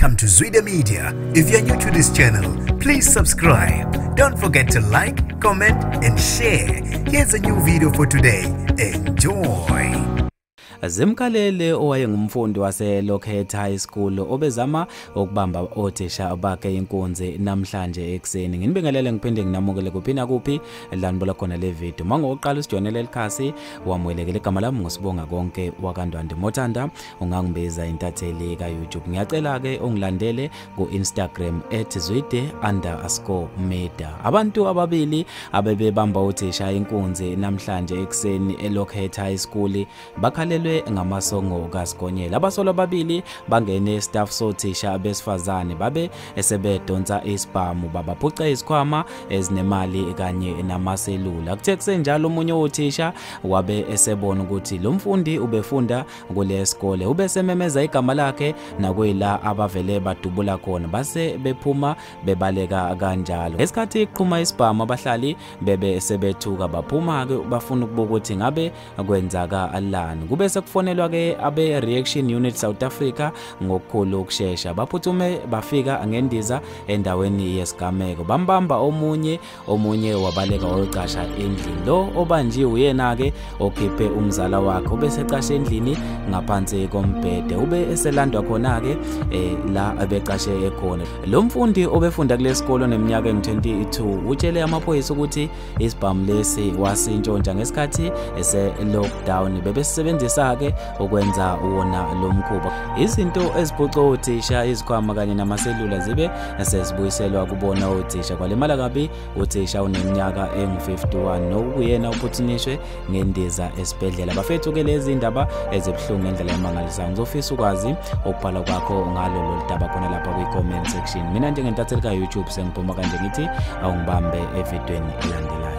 Welcome to Zwide Media. If you're new to this channel, please subscribe. Don't forget to like, comment and share. Here's a new video for today. Enjoy. Zimkhalele owayengumfundi wase Lokhet High School obezama ukubamba othisha bakhe inkunzi namhlanje ekseni. Nginibingelele ngiphinde nginamukele kuphina kuphi lanibona khona le video. Mangoqala usijonele likhasi wamwelekele igama lami ngosibonga konke wakandwande Mothanda ungangibeza intatheli ka YouTube. Ngiyacela ke ungilandele ku Instagram @zwide_media. Abantu ababili abebebamba othisha inkunzi namhlanje ekseni eLokhet High School bakhalelwe ngamasongo kaSigonyela. Abasolo ababili bangene staff sothisha besifazane babe esebedonsa isibhamu babaphuca isikhwama ezinemali kanye namaselula. Kuthe kusenjalo umunye othisha wabe esebona ukuthi lo mfundi ubefunda kule esikole ubesememeza igama lakhe nakwela abavele badubula khona base bephuma bebaleka kanjalo. Ngesikhathi iqhuma isibhamu abahlali bebe sebethuka baphuma ke bafuna ukubuka ukuthi ngabe kwenzaka alani. Kube sekufonelwa ke abe reaction unit South Africa ngokukhulu ukushesha baphuthume bafika ngendiza endaweni yesigameko bambamba omunye wabaleka wayocasha endlini. Lo obanjiwe uyena ke okhiphe umzala wakhe ubesecasha endlini ngaphansi kombhede ube eselandwa khona ke la abecashe ekhona. Lo mfundi obefunda kule sikole neminyaka eng22 utshele amaphoyisa ukuthi isibhamu lesi wasintshontsha ngesikhathi ese lockdown bebesebenzisa ke ukwenza wona lo mkhuba. Izinto eziphuca othisha izikhwama kanye namaselula zibe sezibuyiselwa kubona othisha kwalemala kabi othisha uneminyaka engu51 nokuyena uphuthunyishwe ngendiza esibhedlela. Bafethu ke lezi ndaba ezibhlungu ngendlela emangalisayo. Ngizofisa ukwazi ukubhala kwakho ngalo lo daba khona lapha kwi comment section. Mina njengentatheli ka YouTube sengiphuma kanje ngithi awungibambe evidweni elandelayo.